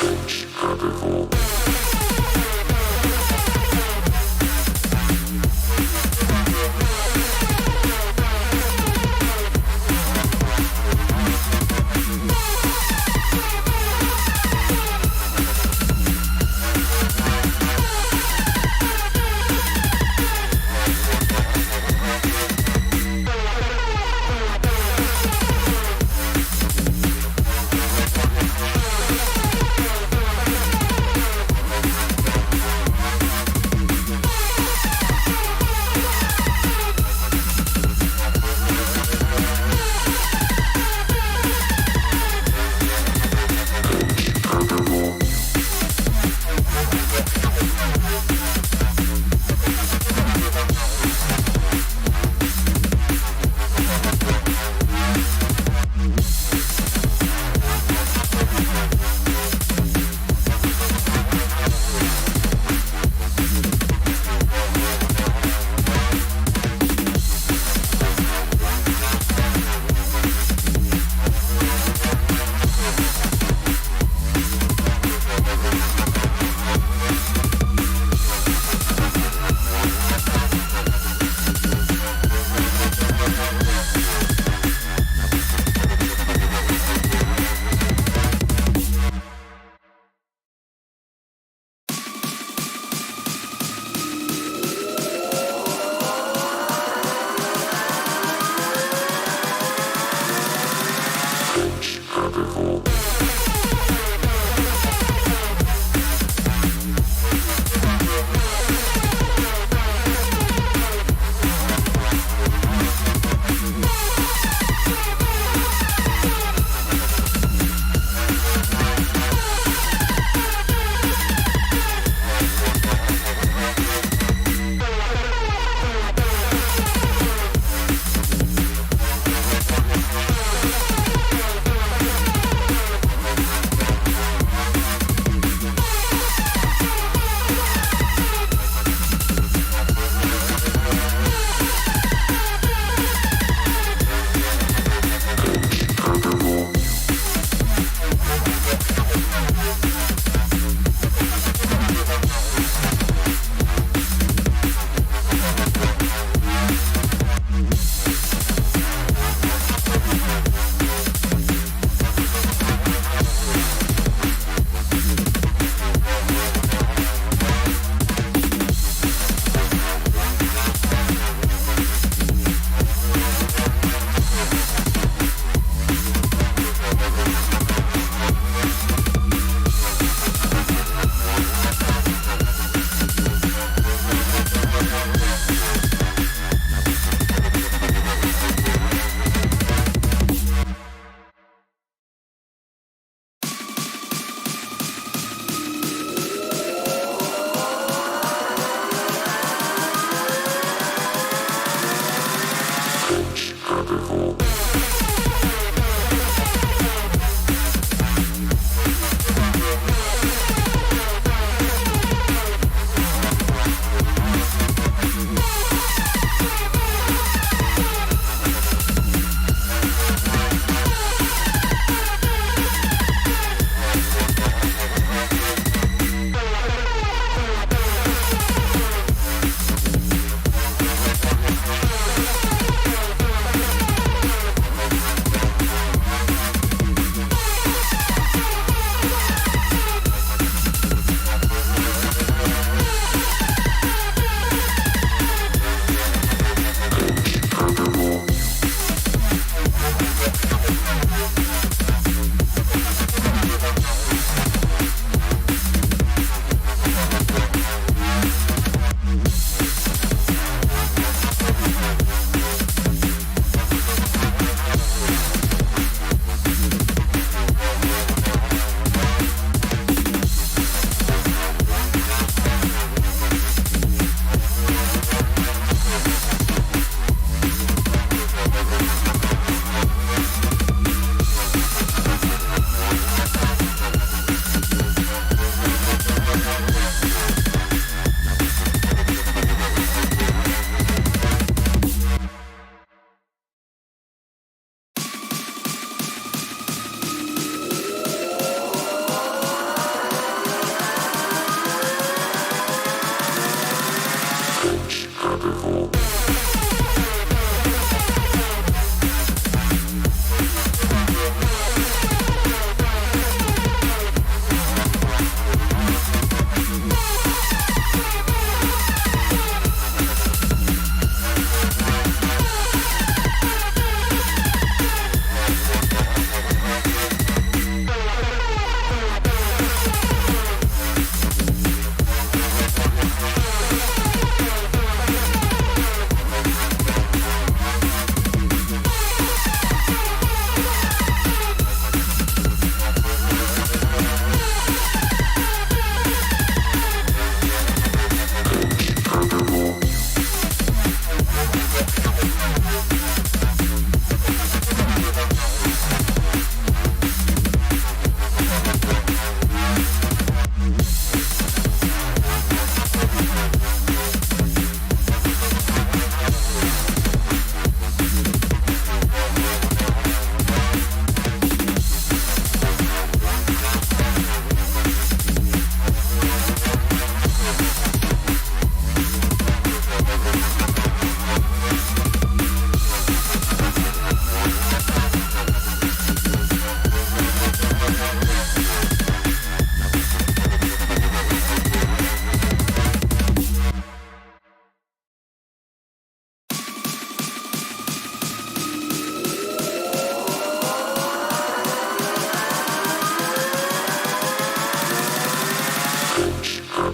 Hench Herbivore.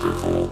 Herbivore.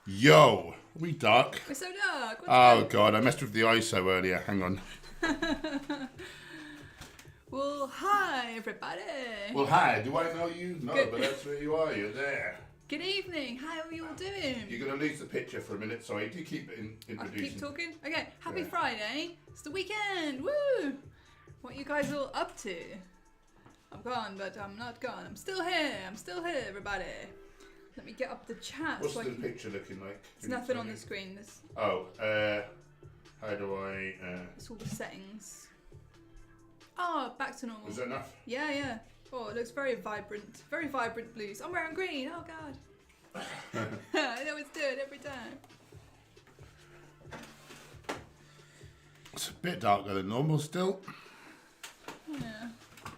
Yo, are we dark? We're so dark. Oh god, I messed with the ISO earlier. Hang on. Well, hi everybody. Well, hi. Do I know you? No, Good. but that's where you are. You're there. Good evening. How are you all doing? You're going to lose the picture for a minute. Sorry, do keep it I introducing. keep talking. Okay. Happy Yeah. Friday. It's the weekend. Woo! What you guys all up to? I'm gone, but I'm not gone. I'm still here. I'm still here, everybody. Let me get up the chat. What's so the picture looking like? There's nothing on the screen. Oh, how do I... It's all the settings. Oh, back to normal. Is that enough? Yeah. Oh, it looks very vibrant. Very vibrant blues. I'm wearing green. Oh, God. I always do it every time. It's a bit darker than normal still. Yeah.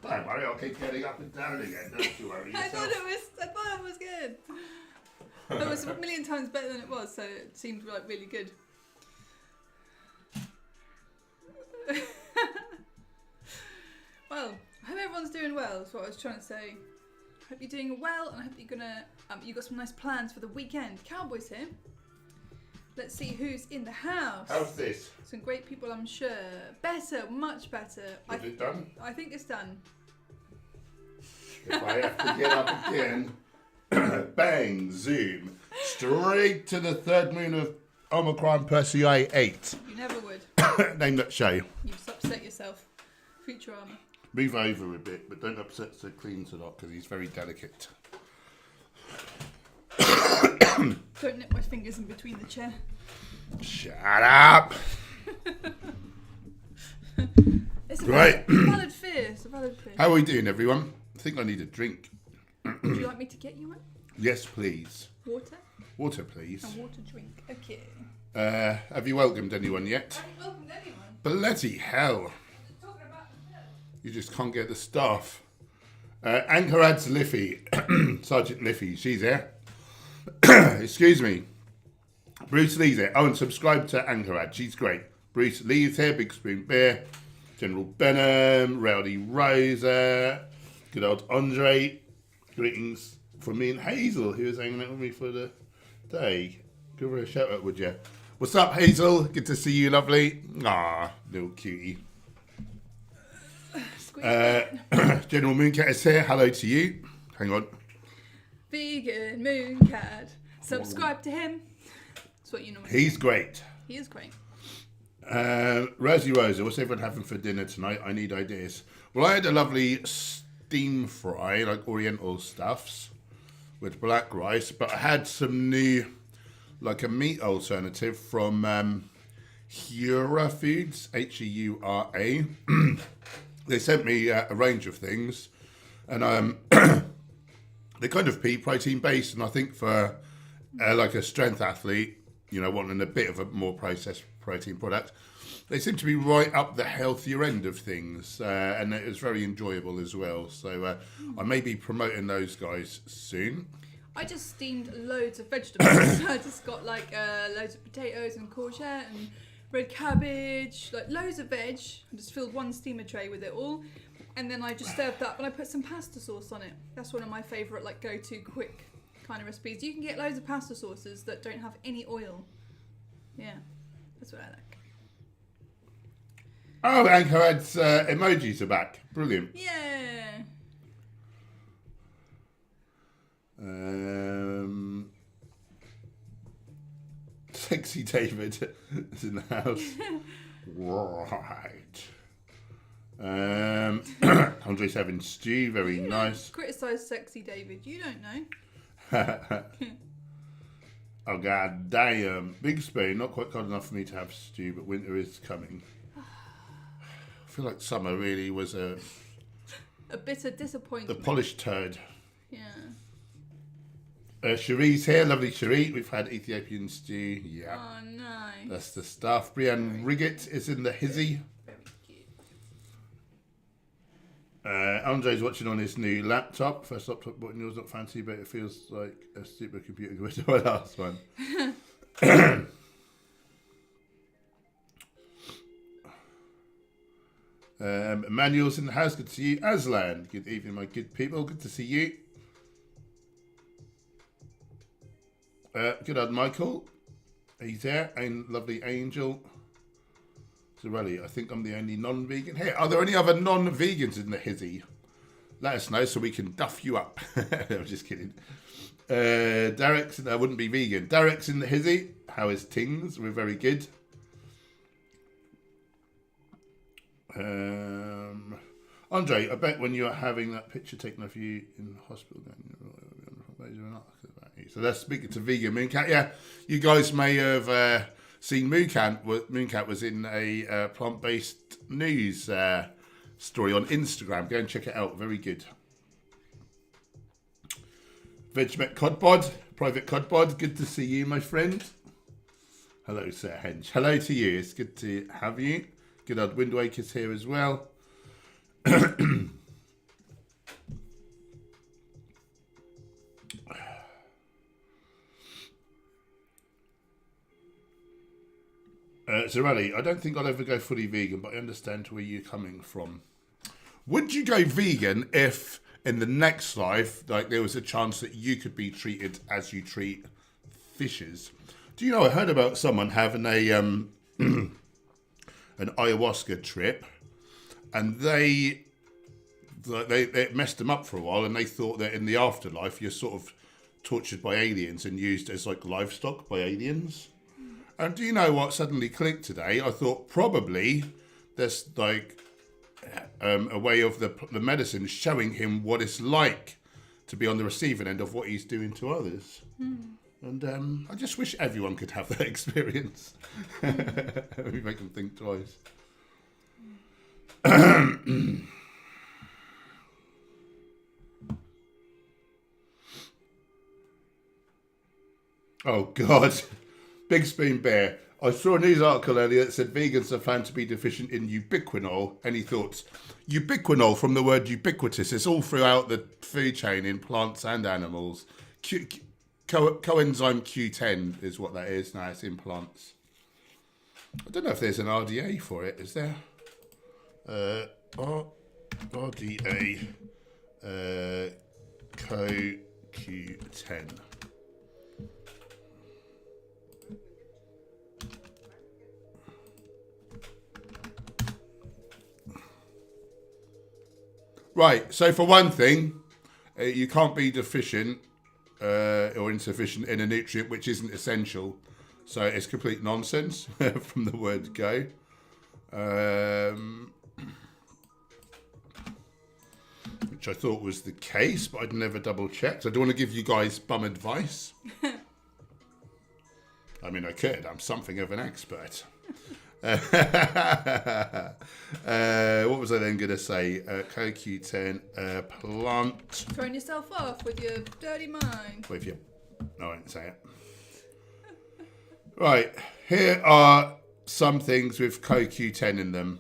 Don't worry, I'll keep getting up and down again. Don't you worry yourself. I thought it was good. It was a million times better than it was, so it seemed like really good. Well, I hope everyone's doing well. That's what I was trying to say. I hope you're doing well, and I hope you're gonna. You got some nice plans for the weekend. Cowboys here. Let's see who's in the house. How's this? Some great people, I'm sure. Better, much better. Is it done? I think it's done. If I have to get up again, bang, zoom, straight to the third moon of Omicron Persei 8. You never would. Name that show. You've upset yourself. Future armor. Move over a bit, but don't upset Sir Cleans a lot because he's very delicate. Don't nip my fingers in between the chair. Shut up! It's a Right. valid fear. It's a valid fear. How are we doing, everyone? I think I need a drink. Would you like me to get you one? Yes, please. Water? Water, please. A water drink. Okay. Have you welcomed anyone yet? I haven't welcomed anyone. Bloody hell. Talking about themselves. You just can't get the staff. Anchorad's Liffey. Sergeant Liffey, she's here. Excuse me. Bruce Lee's here. Oh, and subscribe to Anchorad. She's great. Bruce Lee's here. Big Spoon Beer. General Benham. Rowdy Rosa. Good old Andre. Greetings from me and Hazel, who was hanging out with me for the day. Give her a shout out, would you? What's up, Hazel? Good to see you, lovely. Ah, little cutie. General Mooncat is here. Hello to you. Hang on. Vegan Mooncat. Subscribe to him. That's what you know. He's great. He is great. Rosie Rosa, what's everyone having for dinner tonight? I need ideas. Well, I had a lovely steam fry, like Oriental stuffs, with black rice, but I had some new, like a meat alternative from Heura Foods, Heura. They sent me a range of things, and they're kind of pea protein based, and I think for like a strength athlete, you know, wanting a bit of a more processed protein product, they seem to be right up the healthier end of things, and it was very enjoyable as well. So I may be promoting those guys soon. I just steamed loads of vegetables. I just got like loads of potatoes and courgette and red cabbage, like loads of veg. I just filled one steamer tray with it all. And then I just served that, and I put some pasta sauce on it. That's one of my favourite, like, go-to quick kind of recipes. You can get loads of pasta sauces that don't have any oil. Yeah, that's what I like. Oh, Anchorad's emojis are back. Brilliant. Yeah. Sexy David is in the house. Right. Andre's having stew, very nice. Criticise Sexy David, you don't know. Oh, god damn. Big spoon, not quite cold enough for me to have stew, but winter is coming. I feel like summer really was a bitter disappointment. the polished turd. Yeah. Cherie's here, lovely Cherie. We've had Ethiopian stew. Yeah. Oh, nice. That's the stuff. Brienne Riggett is in the hizzy. Very cute. Andre's watching on his new laptop. First laptop bought, yours not fancy, but it feels like a super computer compared to my last one. Emmanuel's in the house. Good to see you. Aslan. Good evening, my good people. Good to see you. Good old Michael. He's there. And lovely Angel. Zarelli, I think I'm the only non-vegan here. Are there any other non-vegans in the hizzy? Let us know so we can duff you up. I'm just kidding. Derek's, I wouldn't be vegan. Derek's in the hizzy. How is Tings? We're very good. Andre, I bet when you're having that picture taken of you in the hospital, so that's speaking to vegan Mooncat. Yeah, you guys may have seen Mooncat. Mooncat was in a plant-based news story on Instagram. Go and check it out. Very good. Vegmet Codbod, Private Codbod. Good to see you, my friend. Hello, Sir Hench. Hello to you. It's good to have you. Good old Wind Waker's here as well. Zarelli, I don't think I'll ever go fully vegan, but I understand where you're coming from. Would you go vegan if in the next life, like there was a chance that you could be treated as you treat fishes? Do you know, I heard about someone having a an ayahuasca trip, and they messed them up for a while, and they thought that in the afterlife you're sort of tortured by aliens and used as like livestock by aliens. And do you know what suddenly clicked today? I thought probably there's like a way of the medicine showing him what it's like to be on the receiving end of what he's doing to others. And I just wish everyone could have that experience. We make them think twice. Oh, God. Big Spoon Bear. I saw a news article earlier that said vegans are found to be deficient in ubiquinol. Any thoughts? Ubiquinol, from the word ubiquitous, it's all throughout the food chain in plants and animals. Coenzyme Q10 is what that is. Now it's in plants. I don't know if there's an RDA for it. Is there? RDA CoQ10. Right, so for one thing, you can't be deficient or insufficient in a nutrient which isn't essential. So it's complete nonsense from the word go. Which I thought was the case, but I'd never double checked. I don't want to give you guys bum advice. I mean, I could. I'm something of an expert. What was I then going to say? CoQ10 plant. Throwing yourself off with your dirty mind. With you. No, I didn't say it. Right. Here are some things with CoQ10 in them.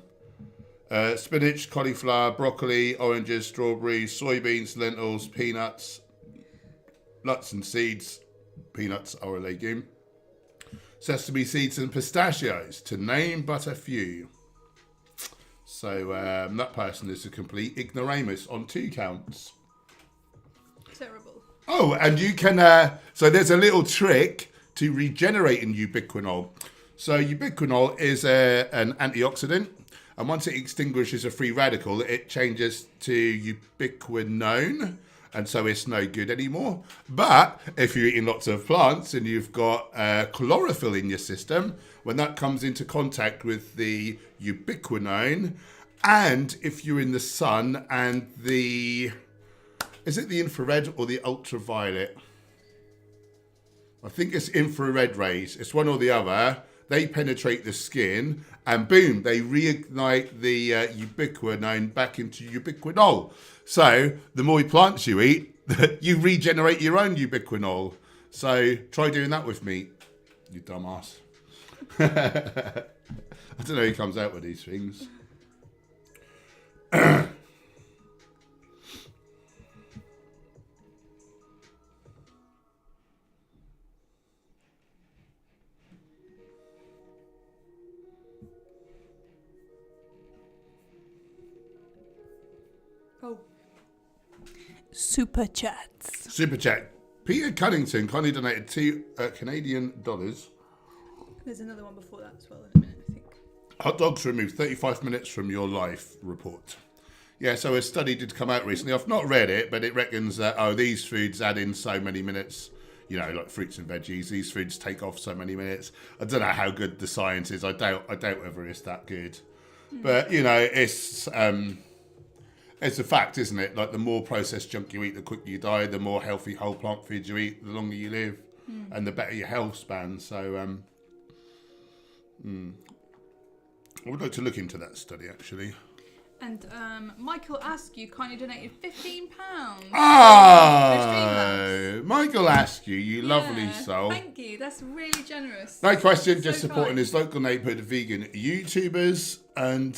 Spinach, cauliflower, broccoli, oranges, strawberries, soybeans, lentils, peanuts, nuts and seeds. Peanuts are a legume. Sesame seeds and pistachios, to name but a few. So that person is a complete ignoramus on 2 counts. Terrible. Oh, and you can... so there's a little trick to regenerating ubiquinol. So ubiquinol is an antioxidant. And once it extinguishes a free radical, it changes to ubiquinone. And so it's no good anymore. But if you're eating lots of plants and you've got chlorophyll in your system, when that comes into contact with the ubiquinone, and if you're in the sun and is it the infrared or the ultraviolet? I think it's infrared rays. It's one or the other. They penetrate the skin and boom, they reignite the ubiquinone back into ubiquinol. So the more plants you eat, you regenerate your own ubiquinol. So try doing that with meat, you dumbass. I don't know who comes out with these things. Oh. Super chats. Super chat. Peter Cunnington kindly donated $2 Canadian. There's another one before that as well in a minute, I think. Hot dogs remove 35 minutes from your life report. Yeah, so a study did come out recently. I've not read it, but it reckons that, these foods add in so many minutes. You know, like fruits and veggies, these foods take off so many minutes. I don't know how good the science is. I doubt whether it's that good. But, you know, it's a fact, isn't it? Like, the more processed junk you eat, the quicker you die. The more healthy whole plant foods you eat, the longer you live. And the better your health span. So, I would like to look into that study, actually. And Michael Askew kindly donated £15. Michael Askew, you lovely soul. Thank you. That's really generous. No question, just So supporting kind. his local neighbourhood vegan YouTubers. And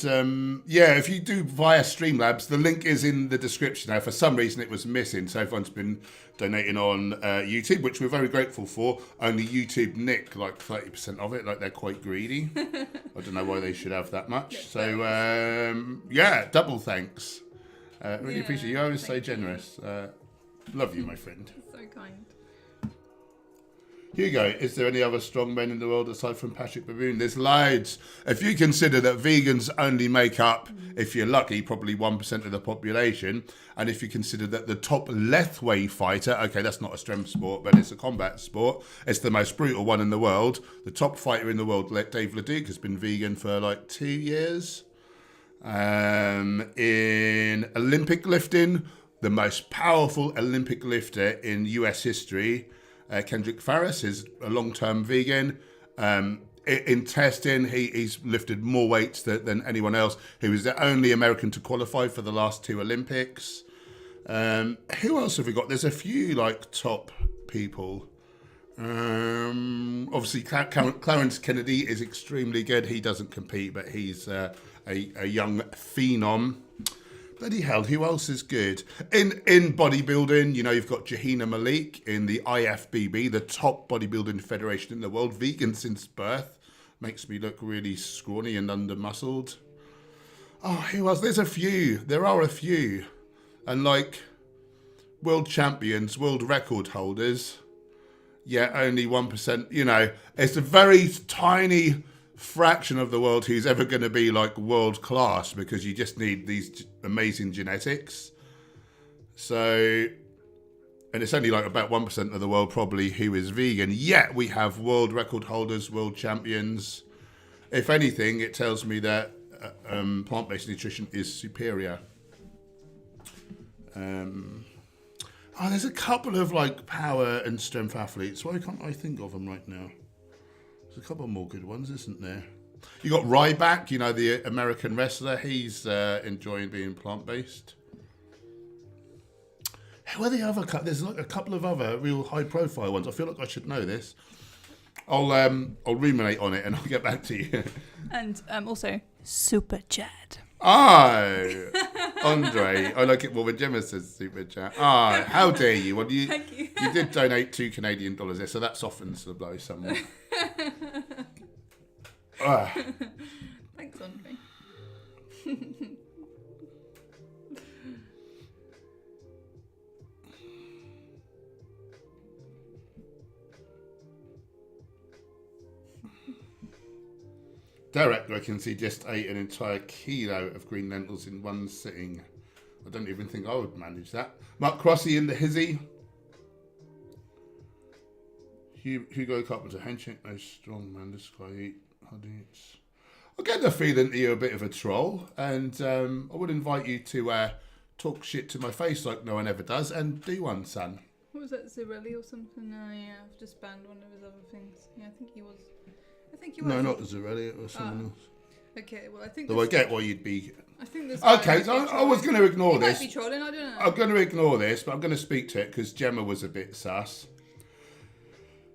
if you do via Streamlabs, the link is in the description. Now, for some reason, it was missing, so everyone's been donating on YouTube, which we're very grateful for. Only YouTube nick like 30% of it, like they're quite greedy. I don't know why they should have that much. So, double thanks. Really appreciate you. You're always so generous. Love you, my friend. So kind. Hugo, is there any other strong men in the world aside from Patrick Baboon? There's loads. If you consider that vegans only make up, if you're lucky, probably 1% of the population, and if you consider that the top Lethway fighter, okay, that's not a strength sport, but it's a combat sport, it's the most brutal one in the world. The top fighter in the world, Dave Leduc, has been vegan for like 2 years. In Olympic lifting, the most powerful Olympic lifter in US history, Kendrick Farris, is a long-term vegan. In testing, he's lifted more weights than anyone else. He was the only American to qualify for the last 2 Olympics. Who else have we got? There's a few like top people. Obviously, Clarence Kennedy is extremely good. He doesn't compete, but he's a young phenom. Bloody hell, who else is good? In bodybuilding, you know, you've got Jahina Malik in the IFBB, the top bodybuilding federation in the world, vegan since birth. Makes me look really scrawny and under-muscled. Oh, who else? There's a few. There are a few. And like, world champions, world record holders, yeah, only 1%. You know, it's a very tiny fraction of the world who's ever going to be like world class, because you just need these amazing genetics. So, and it's only like about 1% of the world probably who is vegan, yet we have world record holders, world champions. If anything, it tells me that plant-based nutrition is superior. There's a couple of like power and strength athletes. Why can't I think of them right now? There's a couple more good ones, isn't there? You got Ryback, you know, the American wrestler. He's enjoying being plant-based. Who are the other? There's like a couple of other real high-profile ones. I feel like I should know this. I'll ruminate on it and I'll get back to you. And also, Super Chad. Oh, Andre. I like it more when Gemma says Super Chat. How dare you? Well, Thank you. You did donate $2 Canadian there, so that softens the blow somewhat. Thanks, Andre. Derek reckons he just ate an entire kilo of green lentils in one sitting. I don't even think I would manage that. Mark Crossy in the hizzy. Hugo Carpenter, Hench no strong man, this guy eat eats. I get the feeling that you're a bit of a troll, and I would invite you to talk shit to my face like no one ever does, and do one, son. What was that, Zirelli or something? Yeah, I've just banned one of his other things. Yeah, I think he was. No, not Zarelli, it was someone else. Okay, well, I think. Though I get why you'd be. I think this. Okay, so I was going to ignore this. Might be trolling, I don't know. I'm going to ignore this, but I'm going to speak to it because Gemma was a bit sus.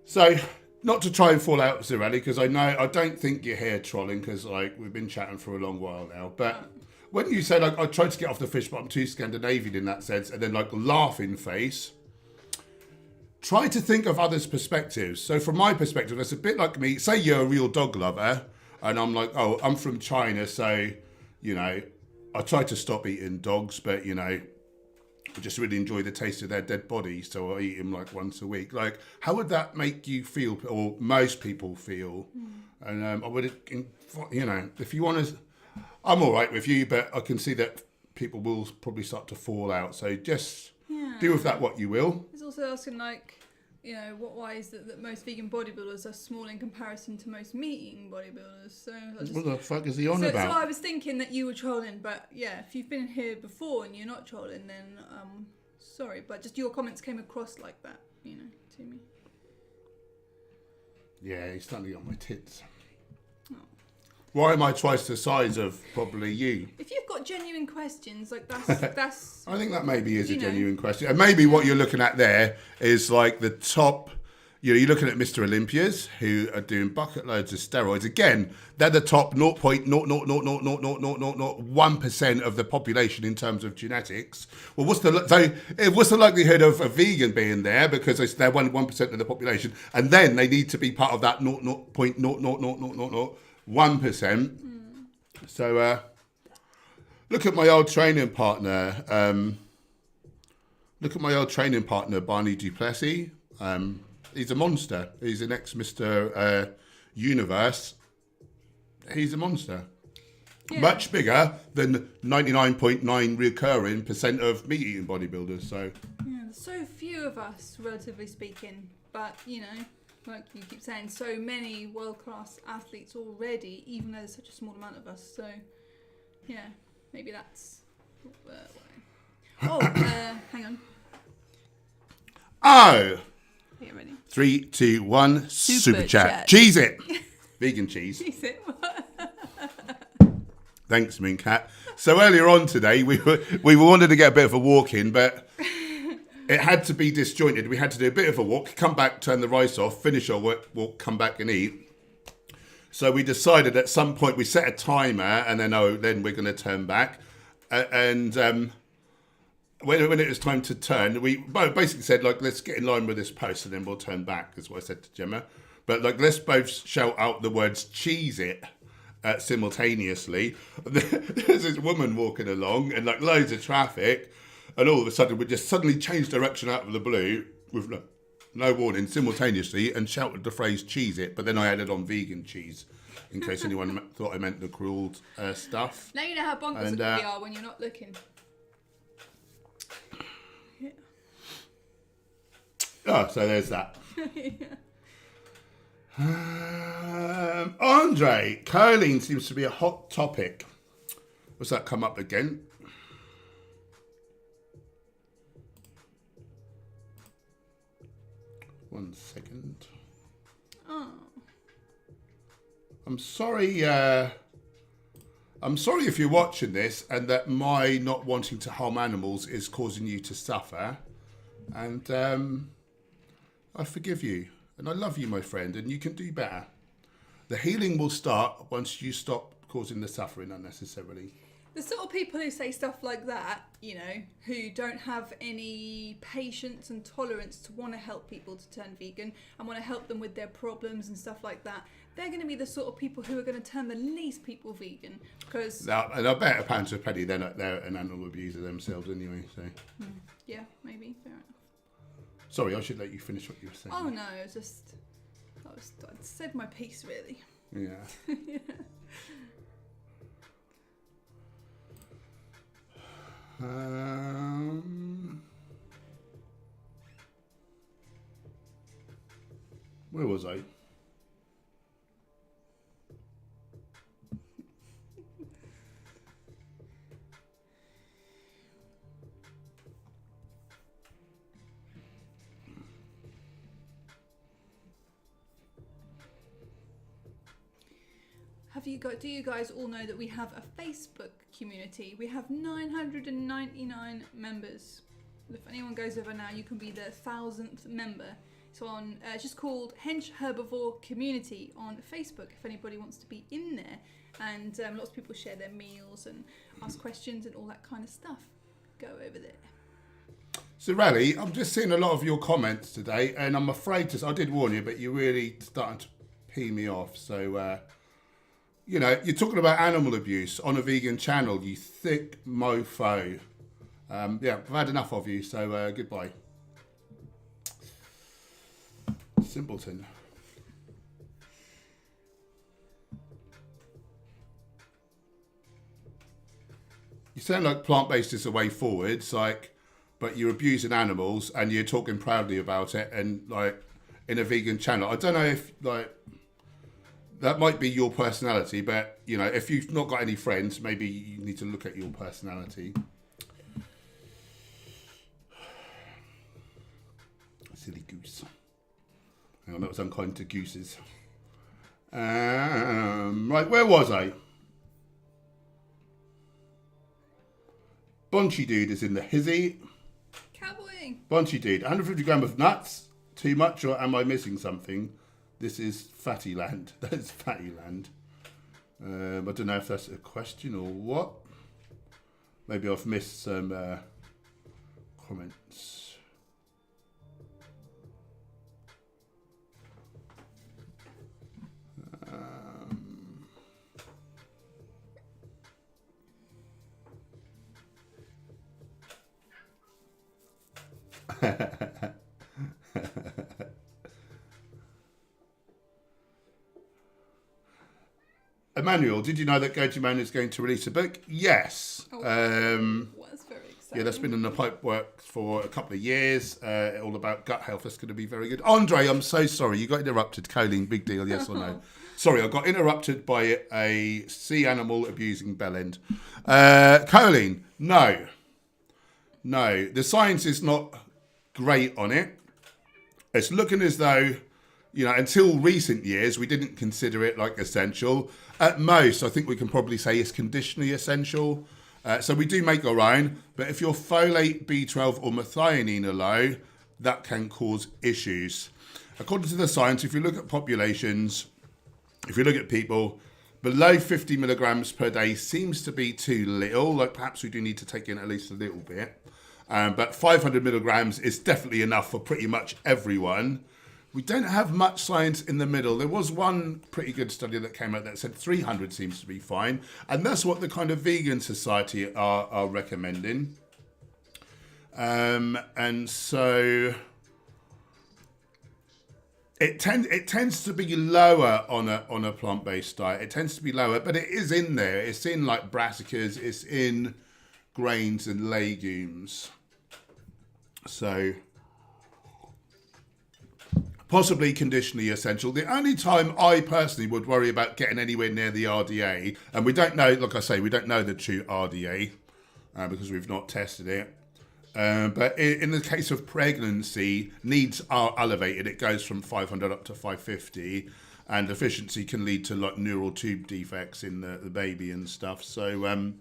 So, not to try and fall out with Zarelli, because I don't think you're here trolling, because like we've been chatting for a long while now. But when you say like I tried to get off the fish, but I'm too Scandinavian in that sense, and then like laughing face. Try to think of others' perspectives. So from my perspective, it's a bit like me. Say you're a real dog lover, and I'm like, oh, I'm from China, so, you know, I try to stop eating dogs, but, you know, I just really enjoy the taste of their dead bodies, so I eat them like once a week. Like, how would that make you feel, or most people feel? And I would, you know, if you want to, I'm all right with you, but I can see that people will probably start to fall out. So just do with that what you will. It's also asking, like, you know, why is it that most vegan bodybuilders are small in comparison to most meat-eating bodybuilders? So What the fuck is he on about? So I was thinking that you were trolling, but yeah, if you've been here before and you're not trolling, then sorry, but just your comments came across like that, you know, to me. Yeah, he's starting to get on my tits. Oh. Why am I twice the size of probably you? If you've got genuine questions, like that's I think that maybe is a genuine question. And maybe what you're looking at there is like the top, you know, you're looking at Mr. Olympias who are doing bucket loads of steroids. Again, they're the top 0.0000001% of the population in terms of genetics. Well, what's the likelihood of a vegan being there, because they're 1% of the population, and then they need to be part of that 0.00001%. So look at my old training partner. Barney Duplessis. He's a monster. He's an ex-Mr. Universe. He's a monster. Yeah. Much bigger than 99.9 recurring % of meat-eating bodybuilders. So there's so few of us, relatively speaking. But, you know, like you keep saying, so many world-class athletes already, even though there's such a small amount of us. So, yeah, maybe that's why. Hang on. Oh! Get ready. 3, 2, 1, super chat. Chat. Cheese it! Vegan cheese. Cheese it. Thanks, Mincat. So earlier on today, we wanted to get a bit of a walk in, but it had to be disjointed. We had to do a bit of a walk, come back, turn the rice off, finish our walk, come back and eat. So we decided at some point we set a timer, and then we're going to turn back. When it was time to turn, we basically said, like, let's get in line with this post and then we'll turn back, is what I said to Gemma. But, like, let's both shout out the words cheese it simultaneously. There's this woman walking along and, like, loads of traffic, and all of a sudden we just suddenly changed direction out of the blue with no warning simultaneously and shouted the phrase cheese it. But then I added on vegan cheese in case anyone thought I meant the cruel stuff. Now you know how bonkers we are when you're not looking. Oh, so there's that. Andre, curling seems to be a hot topic. What's that come up again? One second. Oh. I'm sorry if you're watching this and that my not wanting to harm animals is causing you to suffer. And I forgive you, and I love you, my friend, and you can do better. The healing will start once you stop causing the suffering unnecessarily. The sort of people who say stuff like that, you know, who don't have any patience and tolerance to want to help people to turn vegan and want to help them with their problems and stuff like that, they're going to be the sort of people who are going to turn the least people vegan. Because and I bet a pound to a penny they're an animal abuser themselves anyway. So yeah, maybe, fair enough. Sorry, I should let you finish what you were saying. Oh no, it was just I said my piece really. Yeah. Yeah. Where was I? Do you guys all know that we have a Facebook community? We have 999 members. If anyone goes over now, you can be the 1000th member. So it's just called Hench Herbivore Community on Facebook, if anybody wants to be in there. And lots of people share their meals and ask questions and all that kind of stuff. Go over there. So, Rally, I'm just seeing a lot of your comments today, and I'm afraid I did warn you, but you're really starting to pee me off. So, you know, you're talking about animal abuse on a vegan channel, you thick mofo. Yeah, I've had enough of you, so goodbye. Simpleton. You sound like plant-based is the way forwards, like, but you're abusing animals and you're talking proudly about it, and like in a vegan channel. I don't know if like that might be your personality, but you know, if you've not got any friends, maybe you need to look at your personality. Silly goose. Hang on, that was unkind to gooses. Right, where was I? Bunchy dude is in the hizzy. Cowboy. Bunchy dude, 150 grams of nuts. Too much, or am I missing something? This is fatty land. That's fatty land. I don't know if that's a question or what. Maybe I've missed some comments. Emmanuel, did you know that Gojimon is going to release a book? Yes. Oh, that's very exciting. Yeah, that's been in the pipe work for a couple of years. All about gut health. That's going to be very good. Andre, I'm so sorry. You got interrupted. Choline, big deal, yes or no? Sorry, I got interrupted by a sea animal abusing bellend. Choline, no. No, the science is not great on it. It's looking as though, you know, until recent years, we didn't consider it like essential. At most, I think we can probably say it's conditionally essential. So we do make our own, but if your folate, B12 or methionine are low, that can cause issues. According to the science, if you look at populations, if you look at people, below 50 milligrams per day seems to be too little. Like perhaps we do need to take in at least a little bit. But 500 milligrams is definitely enough for pretty much everyone. We don't have much science in the middle. There was one pretty good study that came out that said 300 seems to be fine. And that's what the kind of vegan society are recommending. And so it tends to be lower on a plant-based diet. It tends to be lower, but it is in there. It's in like brassicas, it's in grains and legumes. So possibly conditionally essential. The only time I personally would worry about getting anywhere near the RDA, and we don't know, like I say, we don't know the true RDA because we've not tested it. But in the case of pregnancy, needs are elevated. It goes from 500 up to 550, and deficiency can lead to like neural tube defects in the baby and stuff. So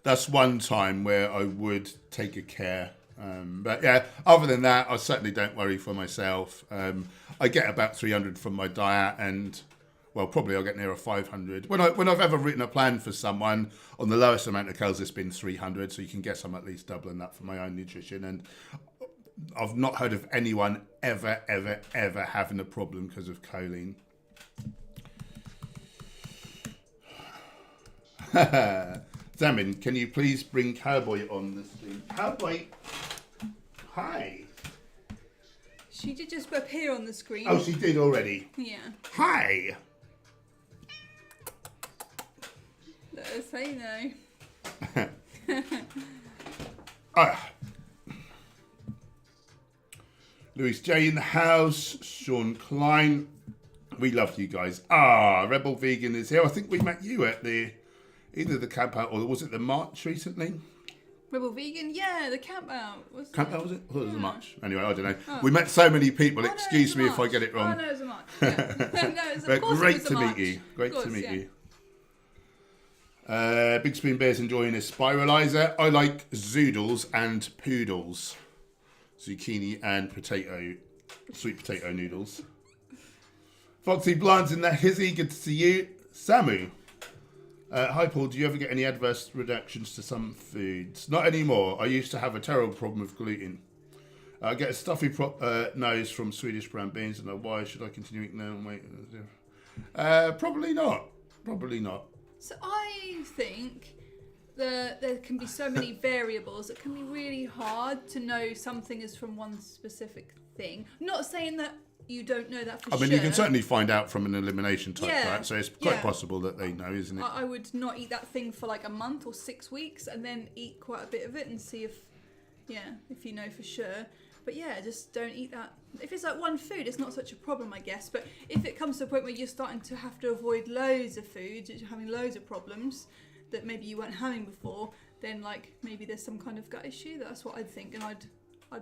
that's one time where I would take a care. But yeah, other than that, I certainly don't worry for myself. I get about 300 from my diet, and well, probably I'll get near a 500. When I've ever written a plan for someone, on the lowest amount of calories, it's been 300. So you can guess I'm at least doubling that for my own nutrition. And I've not heard of anyone ever having a problem because of choline. Zamin, can you please bring Cowboy on the screen? Cowboy, hi. She did just appear on the screen. Oh, she did already? Yeah. Hi. Let her say no. Louise J in the house. Sean Klein. We love you guys. Rebel Vegan is here. I think we met you at either the camp out or was it the march recently? Rebel Vegan, yeah, the camp out. Camp out was it? I thought it was a march. Anyway, I don't know. Oh. We met so many people. Excuse me if I get it wrong. Oh, no, it was a march. Yeah. But great to meet you. Great to meet you. Big Spoon Bear's enjoying his spiralizer. I like zoodles and poodles. Zucchini and sweet potato noodles. Foxy Blind's in that hizzy. Good to see you. Samu. Hi Paul, do you ever get any adverse reactions to some foods? Not anymore. I used to have a terrible problem with gluten. I get a stuffy nose from Swedish brown beans, and why should I continue eating them? Wait, probably not. Probably not. So I think there can be so many variables. It can be really hard to know something is from one specific thing. I'm not saying that you don't know that for sure. I mean, you can certainly find out from an elimination type, Yeah, right? So it's quite yeah. possible that they know, isn't it? I would not eat that thing for like a month or 6 weeks and then eat quite a bit of it and see if you know for sure. But yeah, just don't eat that. If it's like one food, it's not such a problem, I guess. But if it comes to a point where you're starting to have to avoid loads of foods, you're having loads of problems that maybe you weren't having before, then like maybe there's some kind of gut issue. That's what I'd think, and I'd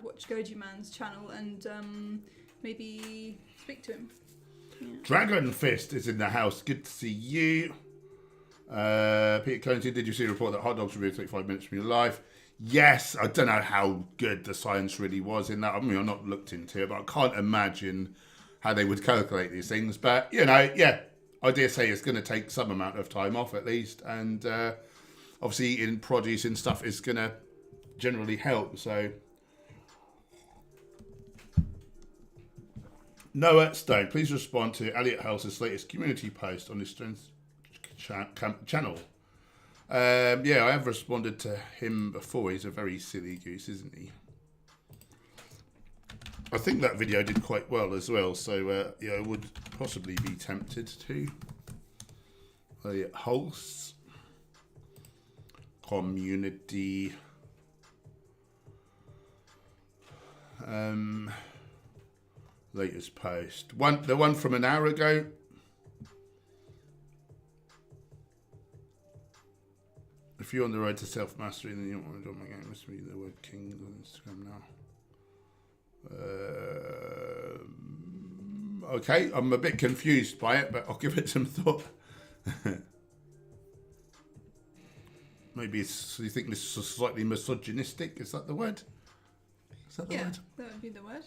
watch Goji Man's channel and maybe speak to him. Yeah. Dragon Fist is in the house. Good to see you. Peter Clancy, did you see a report that hot dogs will be 35 minutes from your life? Yes, I don't know how good the science really was in that. I mean, I've not looked into it, but I can't imagine how they would calculate these things. But, you know, yeah, I dare say it's going to take some amount of time off at least. And obviously eating produce and stuff is going to generally help. So, Noah Stone, please respond to Elliot House's latest community post on his channel. Yeah, I have responded to him before. He's a very silly goose, isn't he? I think that video did quite well as well, so yeah, I would possibly be tempted to. Hosts, community, latest post. The one from an hour ago. If you're on the road to self-mastery, then you don't want to do my game. Must be the word king on Instagram now. Okay, I'm a bit confused by it, but I'll give it some thought. Maybe you think this is slightly misogynistic. Is that the word? Is that the word? That would be the word.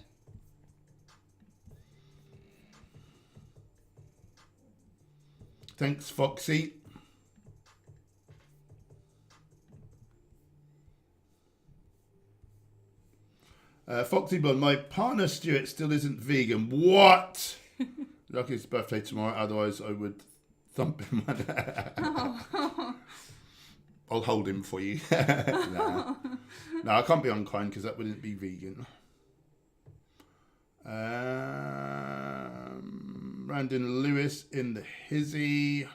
Thanks, Foxy. Foxy Blonde, my partner Stuart still isn't vegan. What? Lucky it's his birthday tomorrow, otherwise I would thump him. I'll hold him for you. No, I can't be unkind because that wouldn't be vegan. Brandon Lewis in the hizzy.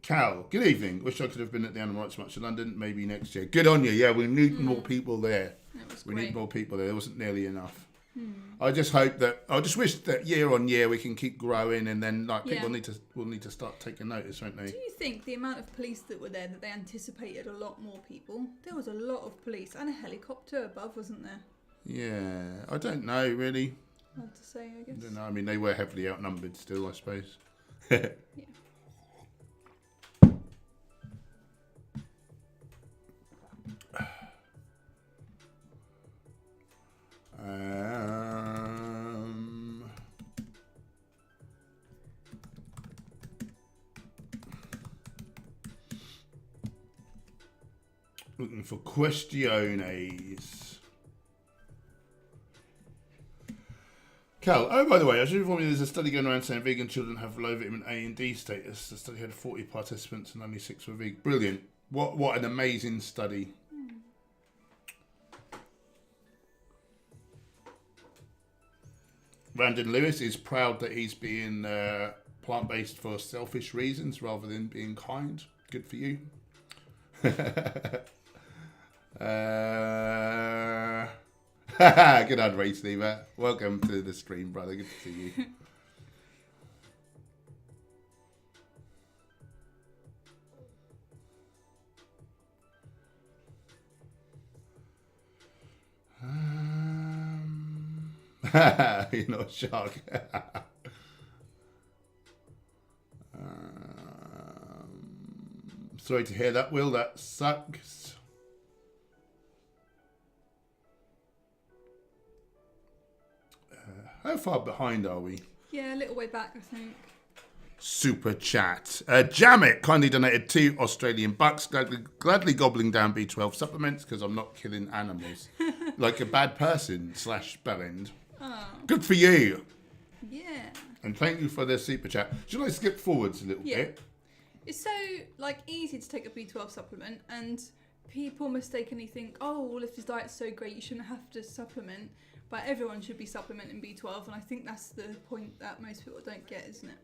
Cal, good evening. Wish I could have been at the Animal Rights March in London, maybe next year. Good on you. Yeah, we need more people there. We need more people there. There wasn't nearly enough. I just wish that year on year we can keep growing, and then like people will need to start taking notice, won't they? Do you think the amount of police that were there, that they anticipated a lot more people? There was a lot of police and a helicopter above, wasn't there? Yeah, I don't know really. Hard to say, I guess. I don't know. I mean, they were heavily outnumbered still, I suppose. Yeah. Looking for questiones. Cal, oh, by the way, I should inform you there's a study going around saying vegan children have low vitamin A and D status. The study had 40 participants and only 6 were vegan. Brilliant. What an amazing study. Brandon Lewis is proud that he's being plant-based for selfish reasons rather than being kind. Good for you. Good on, Race Lever. Welcome to the stream, brother. Good to see you. You're not a shark. Sorry to hear that, Will. That sucks. How far behind are we? Yeah, a little way back, I think. Super chat. Jamit kindly donated 2 Australian bucks, gladly gobbling down B12 supplements because I'm not killing animals. Like a bad person / bellend. Oh. Good for you. Yeah. And thank you for the super chat. Should I skip forwards a little bit? It's so like easy to take a B12 supplement, and people mistakenly think, oh, well, if this diet's so great, you shouldn't have to supplement. But everyone should be supplementing B12, and I think that's the point that most people don't get, isn't it?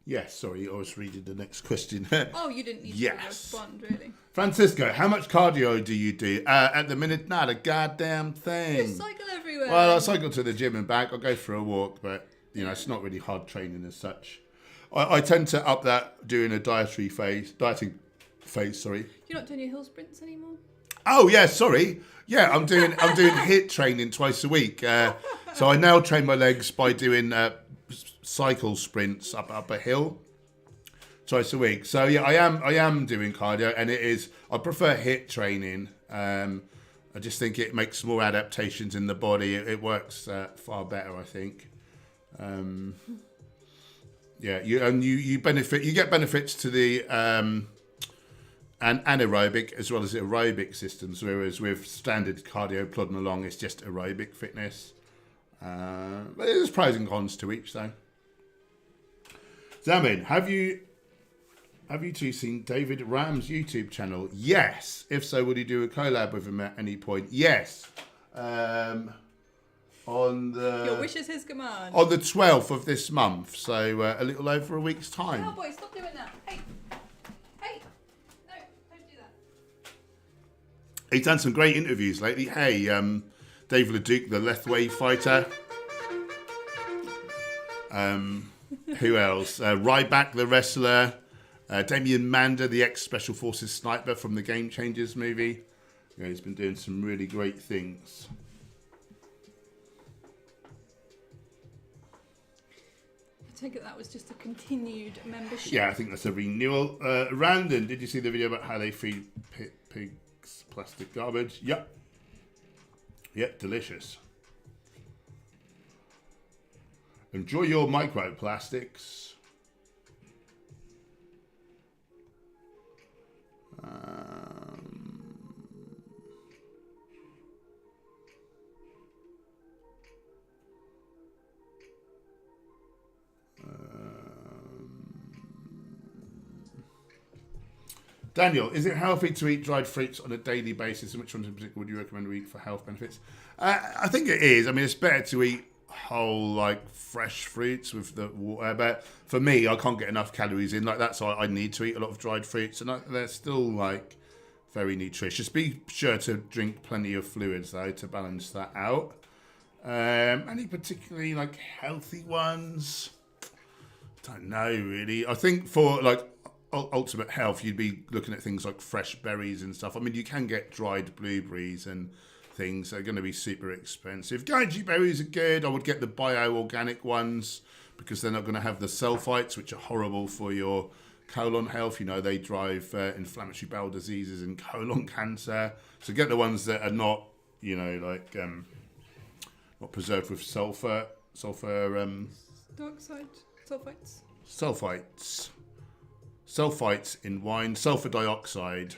Yes, sorry, I was reading the next question. Oh, you didn't need to respond, really. Francisco, how much cardio do you do? At the minute, not a goddamn thing. You cycle everywhere. Well, I cycle to the gym and back. I'll go for a walk, but, you know, it's not really hard training as such. I tend to up that during a dieting phase, sorry. You're not doing your hill sprints anymore? Oh, yeah, sorry. Yeah, I'm doing HIIT training twice a week. So I now train my legs by doing cycle sprints up a hill twice a week. So yeah, I am doing cardio, and I prefer HIIT training. I just think it makes more adaptations in the body. It works far better, I think. You benefit. You get benefits to the anaerobic as well as aerobic systems, whereas with standard cardio plodding along, it's just aerobic fitness. But there's pros and cons to each, though. Zamin, have you two seen David Ram's YouTube channel? Yes. If so, would you do a collab with him at any point? Yes. On the your wish is his command. On the 12th of this month, so a little over a week's time. Oh boy, stop doing that. Hey, no, don't do that. He's done some great interviews lately. Hey, Dave Leduc, the Lethway fighter. Who else? Ryback, the wrestler. Damien Mander, the ex-Special Forces sniper from the Game Changers movie. Yeah, he's been doing some really great things. I take it that was just a continued membership. Yeah, I think that's a renewal. Randon, did you see the video about how they feed pigs plastic garbage? Yep. Yep, delicious. Enjoy your microplastics. Daniel, is it healthy to eat dried fruits on a daily basis, and which ones in particular would you recommend we eat for health benefits? I think it is. I mean, it's better to eat whole, like, fresh fruits with the water, but for me, I can't get enough calories in like that, so I need to eat a lot of dried fruits, and they're still, like, very nutritious. Be sure to drink plenty of fluids, though, to balance that out. Any particularly, like, healthy ones? Don't know, really. I think for, like, ultimate health, you'd be looking at things like fresh berries and stuff. I mean, you can get dried blueberries and things. They're going to be super expensive. Goji berries are good. I would get the bio-organic ones because they're not going to have the sulfites, which are horrible for your colon health. You know, they drive inflammatory bowel diseases and colon cancer. So get the ones that are not, you know, like not preserved with sulfur Dioxide, sulfites in wine, sulfur dioxide.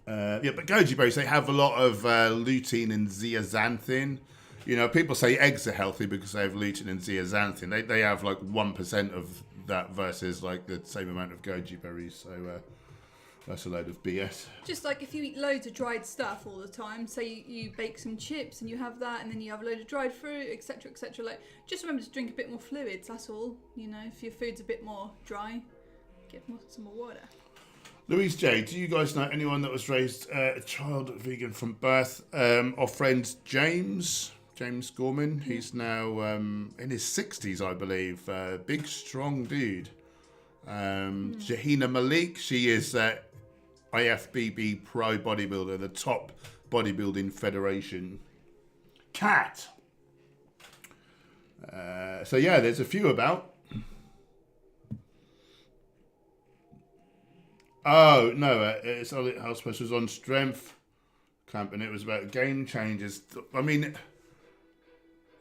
But goji berries, they have a lot of lutein and zeaxanthin. You know, people say eggs are healthy because they have lutein and zeaxanthin. They have like 1% of that versus like the same amount of goji berries. So that's a load of BS. Just like if you eat loads of dried stuff all the time, say you bake some chips and you have that, and then you have a load of dried fruit, etc., etc. Like, just remember to drink a bit more fluids. That's all. You know, if your food's a bit more dry, get some more water. Louise J, do you guys know anyone that was raised a child vegan from birth? Our friend James Gorman. He's now in his 60s, I believe. Big, strong dude. Jahina Malik, she is IFBB Pro Bodybuilder, the top bodybuilding federation. Cat. So yeah, there's a few about. Oh no, it's Elliot House was on Strength Camp, and it was about Game Changers. I mean,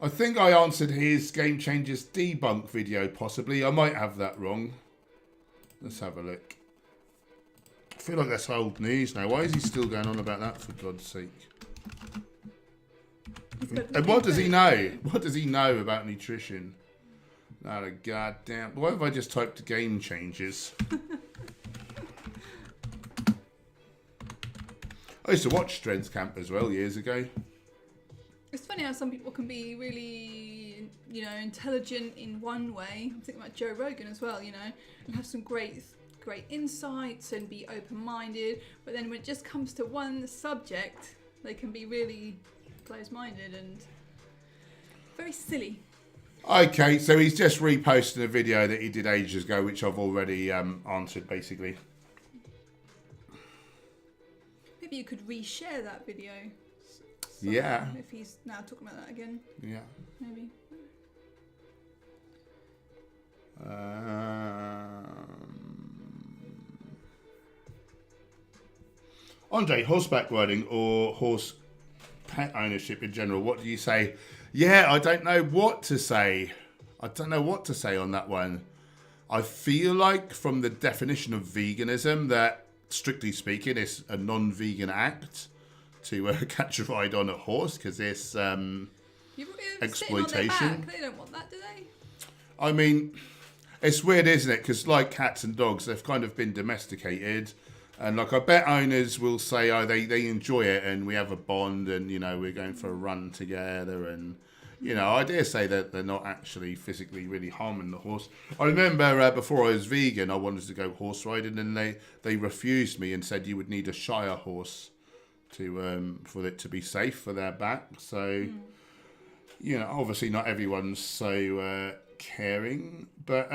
I think I answered his Game Changers debunk video, possibly. I might have that wrong. Let's have a look. I feel like that's old news now. Why is he still going on about that, for God's sake? And what does he know? What does he know about nutrition? Not a goddamn. Why have I just typed game changes? I used to watch Strength Camp as well years ago. It's funny how some people can be really, intelligent in one way. I'm thinking about Joe Rogan as well, and have some great insights and be open-minded. But then when it just comes to one subject, they can be really close-minded and very silly. Okay, so he's just reposting a video that he did ages ago, which I've already answered, basically. Maybe you could reshare that video. Yeah. If he's now talking about that again. Yeah. Maybe. Andre, horseback riding or horse pet ownership in general, what do you say? Yeah, I don't know what to say. I don't know what to say on that one. I feel like from the definition of veganism that, strictly speaking, it's a non-vegan act to catch a ride on a horse because it's exploitation. They don't want that, do they? I mean, it's weird, isn't it? Because like cats and dogs, they've kind of been domesticated. And like I bet owners will say, oh, they enjoy it and we have a bond and, we're going for a run together. And, I dare say that they're not actually physically really harming the horse. I remember before I was vegan, I wanted to go horse riding and they refused me and said you would need a Shire horse to for it to be safe for their back. So, obviously not everyone's so caring. But,